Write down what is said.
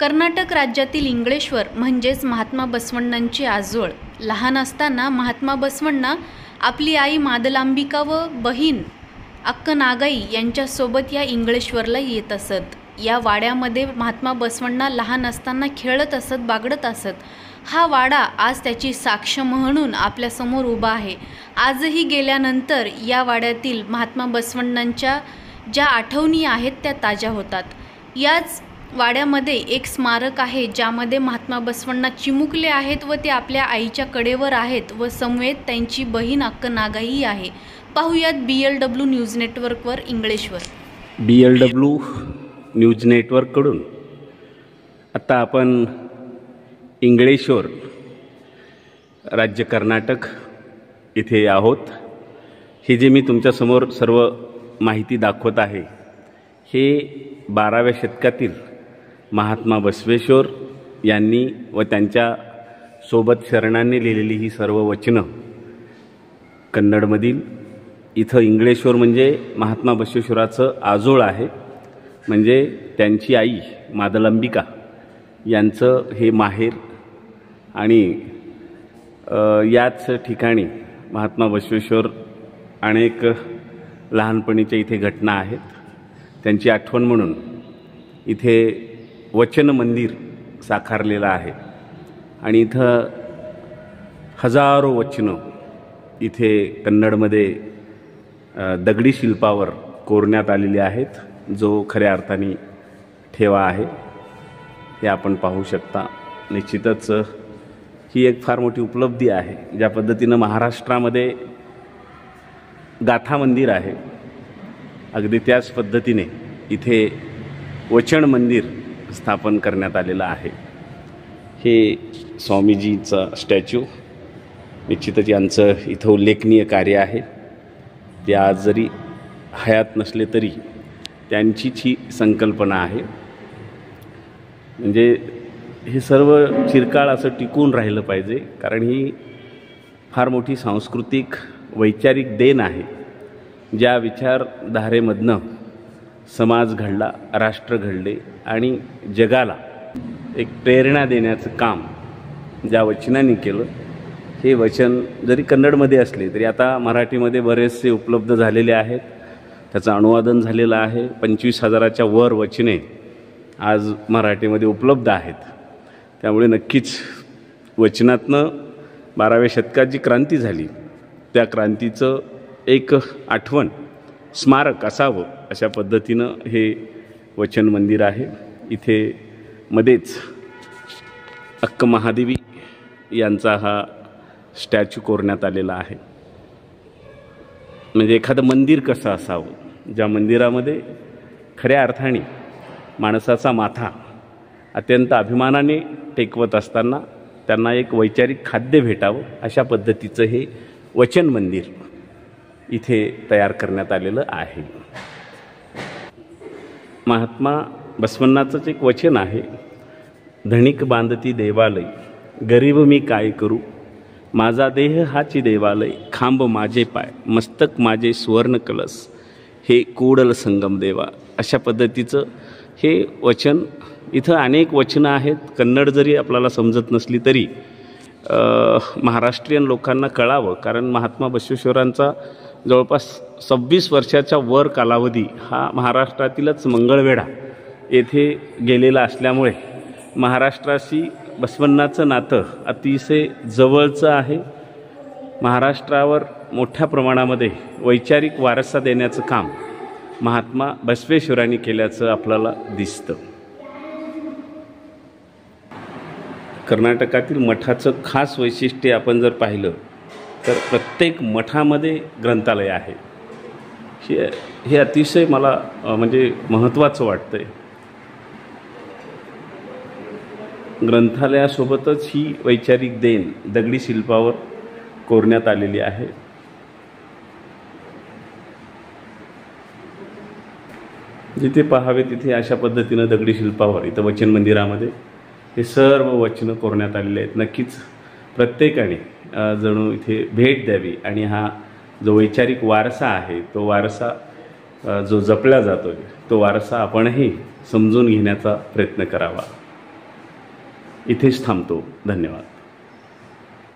कर्नाटक राज्यातील इंगळेश्वर म्हणजेच महात्मा बसवण्णांची आजोळ. लहान असताना महात्मा बसवण्णा आपली आई मादलांबिका व बहीण अक्कनागाई यांच्यासोबत या इंगळेश्वरला येत असत. या वाड्यामध्ये महात्मा बसवण्णा लहान असताना खेळत असत, बागडत असत. हा वाडा आज त्याची साक्ष म्हणून आपल्यासमोर उभा आहे. आजही गेल्यानंतर या वाड्यातील महात्मा बसवण्णांच्या ज्या आठवणी आहेत त्या ताज्या होतात. याच वाड्यामध्ये एक स्मारक आहे ज्यामध्ये महात्मा बसवण्णा चिमुकले आहेत व ते आपल्या आईच्या कडेवर आहेत व समवेत त्यांची बहीण अक्कनागाई आहे. पाहुयात BLW न्यूज नेटवर्कवर इंगळेश्वर. BLW न्यूज नेटवर्ककडून आता आपण इंगळेश्वर राज्य कर्नाटक इथे आहोत. हे जे मी तुमच्यासमोर सर्व माहिती दाखवत आहे हे 12व्या शतकातील महात्मा बसवेश्वर यांनी व त्यांच्या सोबत शरणांनी लिहिलेली ही सर्व वचनं कन्नडमधील. इथं इंगळेश्वर म्हणजे महात्मा बसवेश्वराचं आजोळ आहे, म्हणजे त्यांची आई मादलांबिका यांचं हे माहेर. आणि याच ठिकाणी महात्मा बसवेश्वर अनेक लहानपणीच्या इथे घटना आहेत. त्यांची आठवण म्हणून इथे वचन मंदिर साकारलेलं आहे आणि इथं हजारो वचनं इथे कन्नडमध्ये दगडी शिल्पावर कोरण्यात आलेली आहेत, जो खऱ्या अर्थाने ठेवा आहे. हे आपण पाहू शकता. निश्चितच ही एक फार मोठी उपलब्धी आहे. ज्या पद्धतीनं महाराष्ट्रामध्ये गाथा मंदिर आहे, अगदी त्याच पद्धतीने इथे वचन मंदिर स्थापन करण्यात आलेलं आहे. हे स्वामीजीचा स्टॅच्यू, निश्चितच यांचं इथं उल्लेखनीय कार्य आहे. ते आज जरी हयात नसले तरी त्यांचीच ही संकल्पना आहे. म्हणजे हे सर्व चिरकाळ असं टिकून राहिलं पाहिजे, कारण ही फार मोठी सांस्कृतिक वैचारिक देण आहे. ज्या विचारधारेमधनं समाज घडला, राष्ट्र घडले आणि जगाला एक प्रेरणा देण्याचं काम ज्या वचनांनी केलं, हे वचन जरी कन्नडमध्ये असले तरी आता मराठीमध्ये बरेचसे उपलब्ध झालेले आहेत. त्याचं अनुवादन झालेलं आहे. 25,000च्या वर वचने आज मराठीमध्ये उपलब्ध आहेत. त्यामुळे नक्कीच वचनातनं 12व्या शतकात जी क्रांती झाली त्या क्रांतीचं एक आठवण स्मारक असावं अशा पद्धतीनं हे वचन मंदिर आहे. इथे मध्येच अक्क महादेवी यांचा हा स्टॅच्यू कोरण्यात आलेला आहे. म्हणजे एखादं मंदिर कसं असावं, ज्या मंदिरामध्ये खऱ्या अर्थाने माणसाचा माथा अत्यंत अभिमानाने टेकवत असताना त्यांना एक वैचारिक खाद्य भेटावं अशा पद्धतीचं हे वचन मंदिर इथे तयार करण्यात आलेलं आहे. महात्मा बसवण्णाचंच एक वचन आहे, धनिक बांधती देवालय, गरीब मी काय करू, माझा देह हाची देवालय, खांब माझे पाय, मस्तक माझे सुवर्ण कलस, हे कोडल संगम देवा. अशा पद्धतीचं हे वचन. इथं अनेक वचनं आहेत. कन्नड जरी आपल्याला समजत नसली तरी महाराष्ट्रीयन लोकांना कळावं, कारण महात्मा बसवेश्वरांचा जवळपास 26 वर्षाच्या वर कालावधी हा महाराष्ट्रातीलच मंगळवेढा येथे गेलेला असल्यामुळे महाराष्ट्राशी बसवण्णाचं नातं अतिशय जवळचं आहे. महाराष्ट्रावर मोठ्या प्रमाणामध्ये वैचारिक वारसा देण्याचं काम महात्मा बसवेश्वरांनी केल्याचं आपल्याला दिसतं. कर्नाटकातील मठाचं खास वैशिष्ट्य आपण जर पाहिलं तर प्रत्येक मठामध्ये ग्रंथालय आहे. हे अतिशय मला म्हणजे महत्त्वाचं वाटतंय. ग्रंथालयासोबतच ही वैचारिक देण दगडी शिल्पावर कोरण्यात आलेली आहे. जिथे पाहावे तिथे अशा पद्धतीनं दगडी शिल्पावर इथं वचन मंदिरामध्ये हे सर्व वचनं कोरण्यात आलेले आहेत. नक्कीच प्रत्येकाने जणू इथे भेट द्यावी आणि हा जो वैचारिक वारसा आहे तो वारसा जो जपला जातो तो वारसा आपणही समजून घेण्याचा प्रयत्न करावा. इथेच थांबतो. धन्यवाद.